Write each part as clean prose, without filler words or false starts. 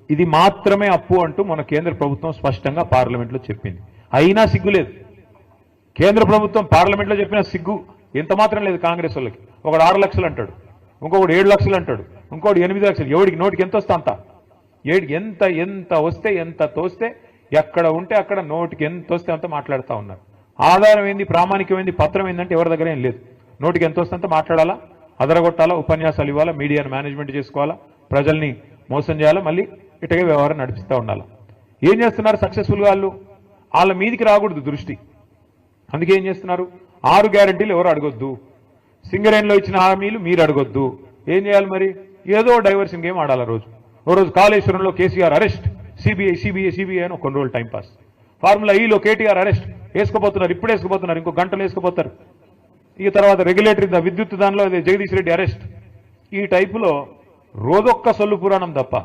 ఇది మాత్రమే అప్పు అంటూ మన కేంద్ర ప్రభుత్వం స్పష్టంగా పార్లమెంట్లో చెప్పింది. అయినా సిగ్గు లేదు. కేంద్ర ప్రభుత్వం పార్లమెంట్లో చెప్పిన సిగ్గు ఎంత మాత్రం లేదు కాంగ్రెస్ వాళ్ళకి. ఒకడు 6 లక్షలు అంటాడు, ఇంకొకడు 7 లక్షలు అంటాడు, ఇంకోటి 8 లక్షలు. ఎవడికి నోటికి ఎంత వస్తే అంత, ఏడికి ఎంత ఎంత వస్తే ఎంత తోస్తే ఎక్కడ ఉంటే అక్కడ నోటికి ఎంత వస్తే అంత మాట్లాడుతూ ఉన్నారు. ఆధారం ఏంది, ప్రామాణికమైంది, పత్రం ఏంటంటే ఎవరి దగ్గర ఏం లేదు. నోటికి ఎంత వస్తే అంత మాట్లాడాలా, అదరగొట్టాలా, ఉపన్యాసాలు ఇవ్వాలా, మీడియాను మేనేజ్మెంట్ చేసుకోవాలా, ప్రజల్ని మోసం చేయాలా, మళ్ళీ ఇటగే వ్యవహారం నడిపిస్తూ ఉండాలి. ఏం చేస్తున్నారు సక్సెస్ఫుల్గా వాళ్ళు? వాళ్ళ మీదికి రాకూడదు దృష్టి. అందుకే ఏం చేస్తున్నారు, 6 గ్యారంటీలు ఎవరు అడగొద్దు, సింగరేణిలో ఇచ్చిన హామీలు మీరు అడగొద్దు. ఏం చేయాలి మరి? ఏదో డైవర్షన్ గేమ్ ఆడాలి. ఓ రోజు కాళేశ్వరంలో కేసీఆర్ అరెస్ట్, సిబిఐ అని కొన్ని రోజులు టైంపాస్. ఫార్ములా ఈలో కేటీఆర్ అరెస్ట్, వేసుకోపోతున్నారు, ఇప్పుడు వేసుకోపోతున్నారు, ఇంకో గంటలు వేసుకోపోతారు. ఇక తర్వాత రెగ్యులేటరీ విద్యుత్ దానిలో జగదీష్ రెడ్డి అరెస్ట్. ఈ టైపులో రోజొక్క సొల్లు పురాణం తప్ప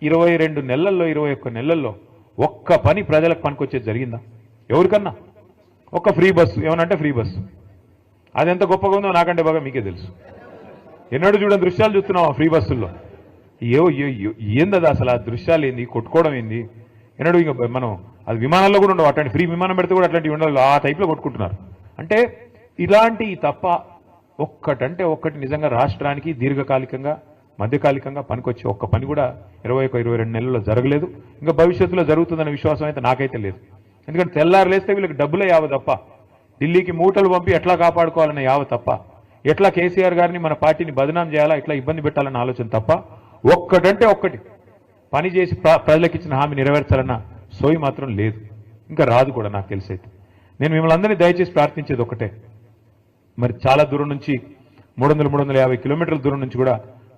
22 నెలల్లో 21 నెలల్లో ఒక్క పని ప్రజలకు పనికొచ్చేది జరిగిందా ఎవరికన్నా? ఒక్క ఫ్రీ బస్సు, ఏమనంటే ఫ్రీ బస్సు, అది ఎంత గొప్పగా ఉందో నాకంటే బాగా మీకే తెలుసు. ఎన్నడూ చూడని దృశ్యాలు చూస్తున్నాం ఆ ఫ్రీ బస్సుల్లో. ఏందది అసలు? ఆ దృశ్యాలు ఏంది, కొట్టుకోవడం ఏంది? ఎన్నడూ ఇంకా మనం అది విమానాల్లో కూడా ఉండవు. అట్లాంటి ఫ్రీ విమానం పెడితే కూడా అట్లాంటివి ఉండాలి, ఆ టైప్లో కొట్టుకుంటున్నారు. అంటే ఇలాంటి తప్ప ఒక్కటంటే ఒక్కటి నిజంగా రాష్ట్రానికి దీర్ఘకాలికంగా మధ్యకాలికంగా పనికొచ్చే ఒక్క పని కూడా 21-22 నెలల్లో జరగలేదు. ఇంకా భవిష్యత్తులో జరుగుతుందనే విశ్వాసం అయితే నాకైతే లేదు. ఎందుకంటే తెల్లారు లేస్తే వీళ్ళకి డబ్బులే యావ తప్ప, ఢిల్లీకి మూటలు పంపి ఎట్లా కాపాడుకోవాలనే యావ తప్ప, ఎట్లా కేసీఆర్ గారిని మన పార్టీని బదనాం చేయాలా, ఎట్లా ఇబ్బంది పెట్టాలన్న ఆలోచన తప్ప ఒక్కటంటే ఒక్కటి పని చేసి ప్రజలకు ఇచ్చిన హామీ నెరవేర్చాలన్న సోయి మాత్రం లేదు, ఇంకా రాదు కూడా నాకు తెలిసైతే. నేను మిమ్మల్ని అందరినీ దయచేసి ప్రార్థించేది ఒకటే, మరి చాలా దూరం నుంచి 300-350 కిలోమీటర్ల దూరం నుంచి కూడా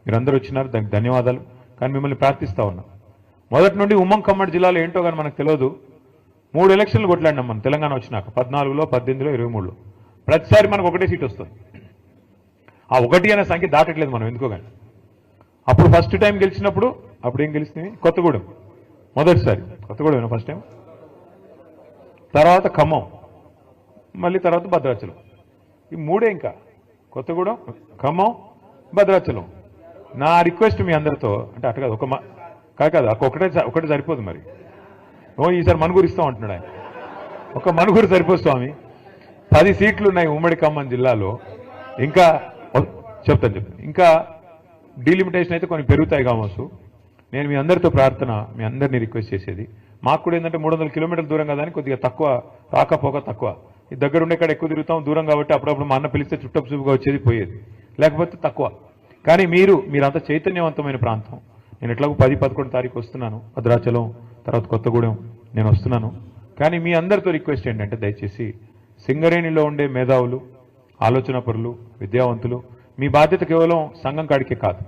మీరందరూ వచ్చినారు, దానికి ధన్యవాదాలు. కానీ మిమ్మల్ని ప్రార్థిస్తా ఉన్నా, మొదటి నుండి ఖమ్మం జిల్లాలో ఏంటో కానీ మనకు తెలియదు. 3 ఎలక్షన్లు కొట్లాడినాం మనం తెలంగాణ వచ్చినాక, 14లో, 18లో, 23లో. ప్రతిసారి మనకు ఒకటే సీట్ వస్తుంది. ఆ 1 అనే సంఖ్య దాటట్లేదు మనం ఎందుకో కానీ. అప్పుడు ఫస్ట్ టైం గెలిచినప్పుడు అప్పుడు ఏం గెలిచింది? కొత్తగూడెం మొదటిసారి, కొత్తగూడెం ఫస్ట్ టైం, తర్వాత ఖమ్మం, మళ్ళీ తర్వాత భద్రాచలం. ఈ 3 ఇంకా కొత్తగూడెం, ఖమ్మం, భద్రాచలం. నా రిక్వెస్ట్ మీ అందరితో, అంటే అటు కాదు, కాదు ఒకటే సరిపోదు మరి. ఈసారి మనుగురు ఇస్తాం అంటున్నాడు ఆయన. ఒక మనుగురు సరిపోదు స్వామి, 10 సీట్లు ఉన్నాయి ఉమ్మడి ఖమ్మం జిల్లాలో. ఇంకా చెప్తాను ఇంకా డీలిమిటేషన్ అయితే కొన్ని పెరుగుతాయి కావచ్చు. నేను మీ అందరితో ప్రార్థన, మీ అందరినీ రిక్వెస్ట్ చేసేది, మాకు కూడా ఏంటంటే 300 కిలోమీటర్ల దూరం కదా అని కొద్దిగా తక్కువ, రాకపోక తక్కువ. ఈ దగ్గర ఉండే కాడ ఎక్కువ తిరుగుతాం, దూరం కాబట్టి అప్పుడప్పుడు మా అన్న పిలిస్తే చుట్టపు చూపుగా వచ్చేది పోయేది, లేకపోతే తక్కువ. కానీ మీరంతా చైతన్యవంతమైన ప్రాంతం. నేను ఎట్లాగో 10-11 తారీఖు వస్తున్నాను, భద్రాచలం తర్వాత కొత్తగూడెం నేను వస్తున్నాను. కానీ మీ అందరితో రిక్వెస్ట్ ఏంటంటే దయచేసి సింగరేణిలో ఉండే మేధావులు, ఆలోచన పరులు, విద్యావంతులు, మీ బాధ్యత కేవలం సంఘం కాడికే కాదు,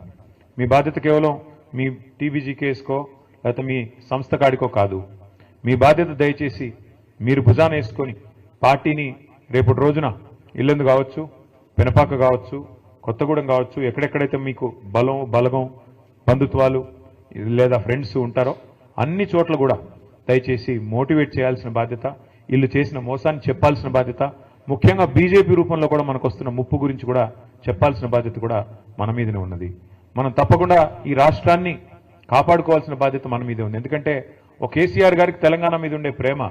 మీ బాధ్యత కేవలం మీ టీబీజీకేసుకో లేకపోతే మీ సంస్థ కాడికో కాదు. మీ బాధ్యత దయచేసి మీరు భుజాన వేసుకొని పార్టీని రేపటి రోజున ఇల్లందు కావచ్చు, పెనపాక కావచ్చు, కొత్తగూడెం కావచ్చు, ఎక్కడెక్కడైతే మీకు బలగం బంధుత్వాలు లేదా ఫ్రెండ్స్ ఉంటారో అన్ని చోట్ల కూడా దయచేసి మోటివేట్ చేయాల్సిన బాధ్యత, వీళ్ళు చేసిన మోసాన్ని చెప్పాల్సిన బాధ్యత, ముఖ్యంగా బీజేపీ రూపంలో కూడా మనకు వస్తున్న ముప్పు గురించి కూడా చెప్పాల్సిన బాధ్యత కూడా మన మీదనే ఉన్నది. మనం తప్పకుండా ఈ రాష్ట్రాన్ని కాపాడుకోవాల్సిన బాధ్యత మన మీదే ఉంది. ఎందుకంటే ఒక కేసీఆర్ గారికి తెలంగాణ మీద ఉండే ప్రేమ,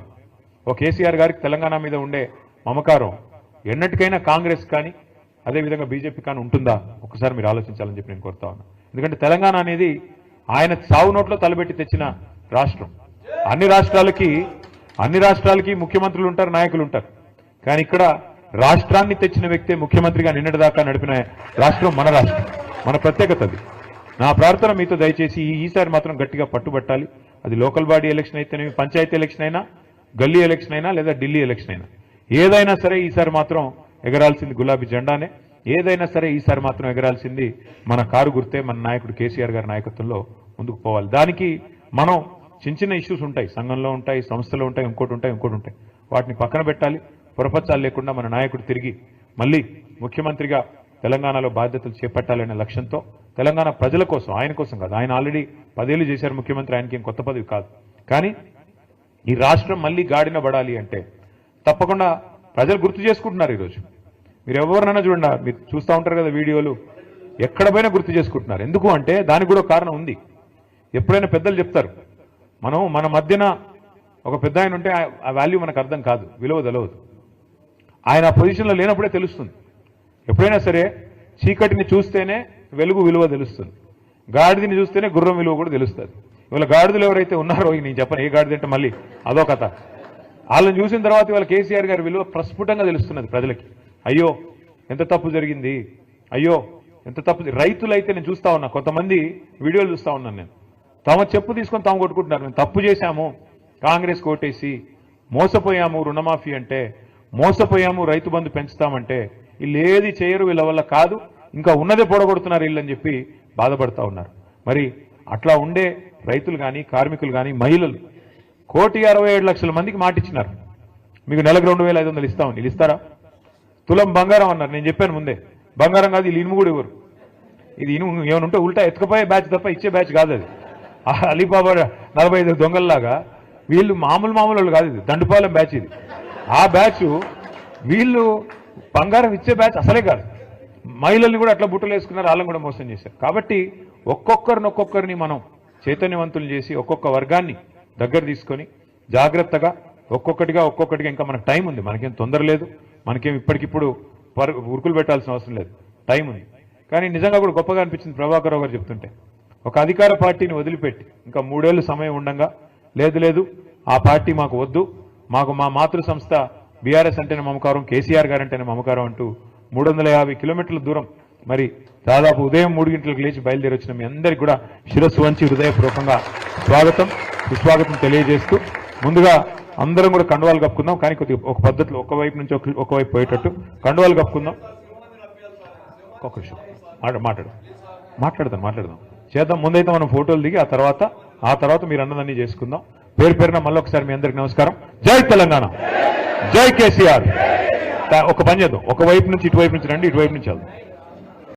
ఒక కేసీఆర్ గారికి తెలంగాణ మీద ఉండే మమకారం ఎన్నటికైనా కాంగ్రెస్ కానీ అదేవిధంగా బీజేపీ కానీ ఉంటుందా ఒకసారి మీరు ఆలోచించాలని చెప్పి నేను కోరుతా ఉన్నా. ఎందుకంటే తెలంగాణ అనేది ఆయన సావు నోట్లో తలబెట్టి తెచ్చిన రాష్ట్రం. అన్ని రాష్ట్రాలకి ముఖ్యమంత్రులు ఉంటారు, నాయకులు ఉంటారు. కానీ ఇక్కడ రాష్ట్రాన్ని తెచ్చిన వ్యక్తే ముఖ్యమంత్రిగా నిన్నటిదాకా నడిపిన రాష్ట్రం మన రాష్ట్రం, మన ప్రత్యేకత అది. నా ప్రార్థన మీతో దయచేసి ఈసారి మాత్రం గట్టిగా పట్టుబట్టాలి. అది లోకల్ బాడీ ఎలక్షన్ అయితేనేమి, పంచాయతీ ఎలక్షన్ అయినా, గల్లీ ఎలక్షన్ అయినా, లేదా ఢిల్లీ ఎలక్షన్ అయినా, ఏదైనా సరే ఈసారి మాత్రం ఎగరాల్సింది గులాబీ జెండానే. ఏదైనా సరే ఈసారి మాత్రం ఎగరాల్సింది మన కారు గుర్తే, మన నాయకుడు కేసీఆర్ గారి నాయకత్వంలో ముందుకు పోవాలి. దానికి మనం చిన్న ఇష్యూస్ ఉంటాయి, సంఘంలో ఉంటాయి, సంస్థలో ఉంటాయి, ఇంకోటి ఉంటాయి. వాటిని పక్కన పెట్టాలి. పొరపచ్చాలు లేకుండా మన నాయకుడు తిరిగి మళ్ళీ ముఖ్యమంత్రిగా తెలంగాణలో బాధ్యతలు చేపట్టాలనే లక్ష్యంతో తెలంగాణ ప్రజల కోసం, ఆయన కోసం కాదు, ఆయన ఆల్రెడీ 10 ఏళ్ళు చేశారు ముఖ్యమంత్రి, ఆయనకి ఏం కొత్త పదవి కాదు. కానీ ఈ రాష్ట్రం మళ్ళీ గాడిన పడాలి అంటే తప్పకుండా ప్రజలు గుర్తు చేసుకుంటున్నారు. ఈరోజు మీరు ఎవరినైనా చూడండి, మీరు చూస్తూ ఉంటారు కదా వీడియోలు, ఎక్కడ పోయినా గుర్తు చేసుకుంటున్నారు. ఎందుకు అంటే దానికి కూడా కారణం ఉంది. ఎప్పుడైనా పెద్దలు చెప్తారు, మన మధ్యన ఒక పెద్ద ఆయన ఉంటే ఆ వాల్యూ మనకు అర్థం కాదు, విలువ తెలవదు. ఆయన ఆ పొజిషన్లో లేనప్పుడే తెలుస్తుంది. ఎప్పుడైనా సరే చీకటిని చూస్తేనే వెలుగు విలువ తెలుస్తుంది, గాడిదని చూస్తేనే గుర్రం విలువ కూడా తెలుస్తుంది. ఇవాళ గాడిదలు ఎవరైతే ఉన్నారో, నేను చెప్పను ఏ గాడిద అంటే మళ్ళీ అదో కథ. వాళ్ళని చూసిన తర్వాత ఇవాళ కేసీఆర్ గారి విలువ ప్రస్ఫుటంగా తెలుస్తున్నది ప్రజలకి. అయ్యో ఎంత తప్పు జరిగింది, అయ్యో ఎంత తప్పు. రైతులైతే నేను చూస్తా ఉన్నా, కొంతమంది వీడియోలు చూస్తా ఉన్నాను నేను, తమ చెప్పు తీసుకొని తాము కొట్టుకుంటున్నారు. మేము తప్పు చేశాము, కాంగ్రెస్ కోటేసి మోసపోయాము, రుణమాఫీ అంటే మోసపోయాము, రైతు బంధు పెంచుతామంటే వీళ్ళు ఏది చేయరు, వీళ్ళ వల్ల కాదు, ఇంకా ఉన్నదే పొడగొడుతున్నారు వీళ్ళని చెప్పి బాధపడతా ఉన్నారు. మరి అట్లా ఉండే రైతులు కానీ, కార్మికులు కానీ, మహిళలు 1,67,00,000 మందికి మాటిచ్చినారు, మీకు నెలకు 2,500 ఇస్తామని. వీళ్ళు ఇస్తారా? తులం బంగారం అన్నారు. నేను చెప్పాను ముందే, బంగారం కాదు, వీళ్ళు ఇనుము కూడా ఇవ్వరు. ఇది ఇనుము ఏమైనా ఉంటే ఉల్టా ఎత్తుకపోయే బ్యాచ్ తప్ప ఇచ్చే బ్యాచ్ కాదు అది. అలీబాబా 45 దొంగల్లాగా వీళ్ళు మామూలు వాళ్ళు కాదు, ఇది దండుపాలెం బ్యాచ్ ఇది. ఆ బ్యాచ్ వీళ్ళు బంగారం ఇచ్చే బ్యాచ్ అసలే కాదు. మహిళల్ని కూడా అట్లా బుట్టలు వేసుకున్నారు, వాళ్ళని కూడా మోసం చేశారు. కాబట్టి ఒక్కొక్కరిని మనం చైతన్యవంతులు చేసి ఒక్కొక్క వర్గాన్ని దగ్గర తీసుకొని జాగ్రత్తగా ఒక్కొక్కటిగా ఇంకా మనకు టైం ఉంది, మనకేం తొందర లేదు, మనకేం ఇప్పటికిప్పుడు ఉరుకులు పెట్టాల్సిన అవసరం లేదు, టైం ఉంది. కానీ నిజంగా కూడా గొప్పగా అనిపించింది ప్రభాకర్ రావు గారు చెప్తుంటే, ఒక అధికార పార్టీని వదిలిపెట్టి ఇంకా 3 ఏళ్ళు సమయం ఉండగా లేదు ఆ పార్టీ మాకు వద్దు, మాకు మా మాతృ సంస్థ బీఆర్ఎస్ అంటేనే మమకారం, కేసీఆర్ గారు అంటేనే మమకారం అంటూ 350 కిలోమీటర్ల దూరం మరి దాదాపు ఉదయం 3 గంటలకు లేచి బయలుదేరి వచ్చిన మీ అందరికీ కూడా శిరస్సు వంచి హృదయపూర్వకంగా సుస్వాగతం తెలియజేస్తూ, ముందుగా అందరం కూడా కండువాలు కప్పుకుందాం. కానీ కొద్దిగా ఒక పద్ధతిలో ఒకవైపు నుంచి ఒకవైపు పోయేటట్టు కండువాలు కప్పుకుందాం. ఒక్క నిమిషం మాట్లాడదాం చేద్దాం. ముందైతే మనం ఫోటోలు దిగి ఆ తర్వాత మీరు అన్నదాన్ని చేసుకుందాం. పేరున మళ్ళీ ఒకసారి మీ అందరికి నమస్కారం. జై తెలంగాణ, జై కేసీఆర్. ఒక పని చేద్దాం, ఒకవైపు నుంచి ఇటువైపు నుంచి రండి, ఇటువైపు నుంచి వెళ్దాం.